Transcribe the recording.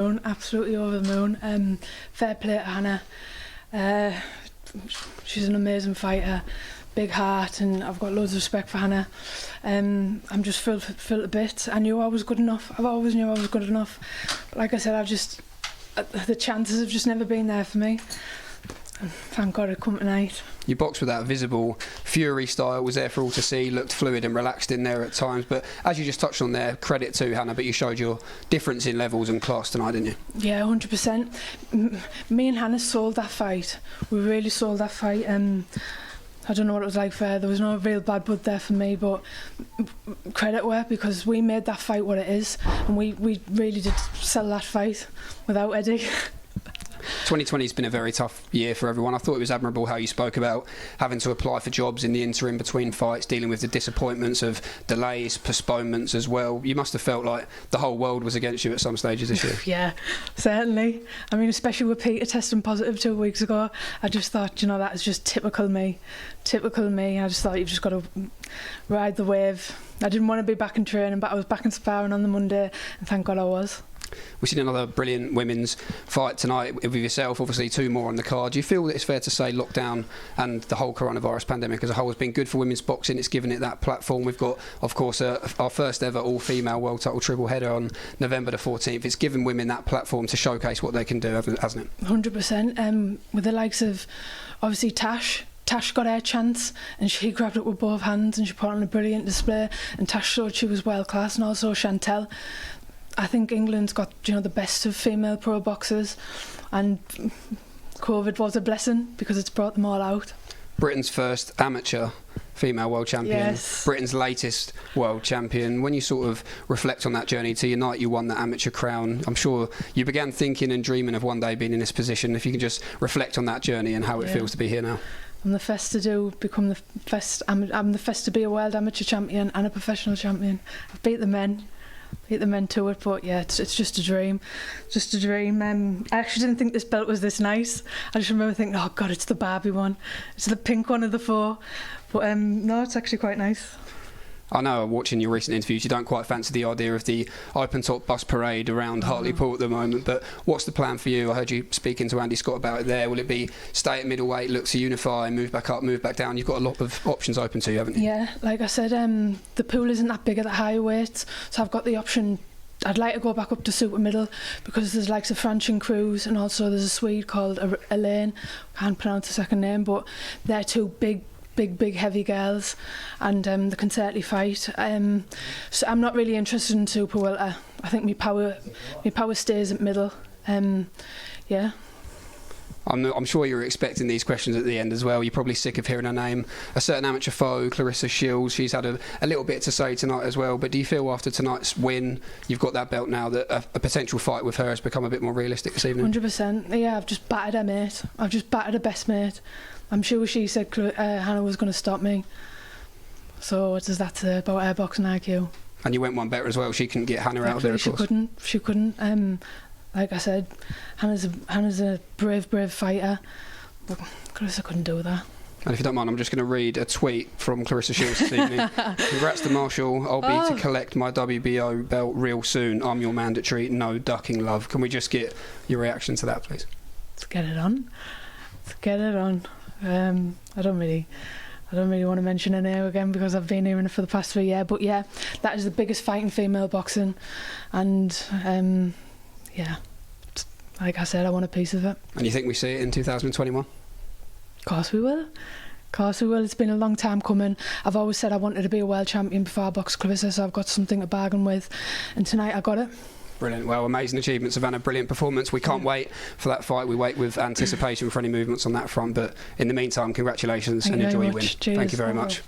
Absolutely over the moon. Fair play to Hannah. She's an amazing fighter, big heart, and I've got loads of respect for Hannah. I'm just filled to bits. I knew I was good enough. I've always knew I was good enough. But like I said, the chances have just never been there for me. And thank God it come tonight. You boxed with that visible fury style, was there for all to see, looked fluid and relaxed in there at times, but as you just touched on there, credit to Hannah, but you showed your difference in levels and class tonight, didn't you? Yeah, 100%. Me and Hannah sold that fight. We really sold that fight. I don't know what it was like for her. There was no real bad blood there for me, but credit to her, because we made that fight what it is, and we really did sell that fight without Eddie. 2020 has been a very tough year for everyone. I thought it was admirable how you spoke about having to apply for jobs in the interim between fights, dealing with the disappointments of delays, postponements as well. You must have felt like the whole world was against you at some stages this year. Yeah, certainly. I mean, especially with Peter testing positive 2 weeks ago, I just thought, you know, that is just typical me. Typical me. I just thought you've just got to ride the wave. I didn't want to be back in training, but I was back in sparring on the Monday, and thank God I was. We've seen another brilliant women's fight tonight with yourself, obviously 2 more on the card. Do you feel that it's fair to say lockdown and the whole coronavirus pandemic as a whole has been good for women's boxing? It's given it that platform. We've got, of course, our first ever all-female world title triple header on November the 14th. It's given women that platform to showcase what they can do, hasn't it? 100%. With the likes of, obviously, Tash got her chance and she grabbed it with both hands and she put on a brilliant display, and Tash showed she was world class, and also Chantel. I think England's got, you know, the best of female pro boxers, and COVID was a blessing because it's brought them all out. Britain's first amateur female world champion, yes. Britain's latest world champion. When you sort of reflect on that journey to your night you won that amateur crown, I'm sure you began thinking and dreaming of one day being in this position. If you can just reflect on that journey and how it feels to be here now. I'm the first to I'm the first to be a world amateur champion and a professional champion. I've beat the men to it, but yeah, it's just a dream. Just a dream. I actually didn't think this belt was this nice. I just remember thinking, oh God, it's the Barbie one. It's the pink one of the 4. But no, it's actually quite nice. I know, watching your recent interviews, you don't quite fancy the idea of the open-top bus parade around Hartlepool at the moment, but what's the plan for you? I heard you speaking to Andy Scott about it there. Will it be stay at middleweight, look to unify, move back up, move back down? You've got a lot of options open to you, haven't you? Yeah, like I said, the pool isn't that big at the higher weights, so I've got the option. I'd like to go back up to super middle because there's likes of French and Cruz, and also there's a Swede called Elaine. Can't pronounce the second name, but they're 2 big heavy girls, and they can certainly fight. So I'm not really interested in super welter. I think my power stays at middle. Yeah. I'm sure you're expecting these questions at the end as well. You're probably sick of hearing her name. A certain amateur foe, Claressa Shields, she's had a little bit to say tonight as well, but do you feel after tonight's win, you've got that belt now, that a potential fight with her has become a bit more realistic this evening? 100%. Yeah, I've just battered her mate. I've just battered her best mate. I'm sure she said Hannah was going to stop me. So what does that say about her boxing IQ? And you went one better as well. She couldn't get Hannah out of there, of course. She couldn't. Like I said, Hannah's a brave fighter, but Claressa couldn't do that. And if you don't mind, I'm just going to read a tweet from Claressa Shields this evening. Congrats to Marshall. I'll be to collect my WBO belt real soon. I'm your mandatory. No ducking, love. Can we just get your reaction to that, please? Let's get it on. I don't really want to mention her name again because I've been hearing it for the past 3 years. But yeah, that is the biggest fight in female boxing, and yeah, like I said, I want a piece of it. And you think we see it in 2021? Of course we will. It's been a long time coming. I've always said I wanted to be a world champion before I boxed Claressa, so I've got something to bargain with, and tonight I got it. Brilliant. Well, amazing achievement, Savannah. Brilliant performance. We can't wait for that fight. We wait with anticipation for any movements on that front. But in the meantime, congratulations and enjoy your win. Cheers. Thank you very much.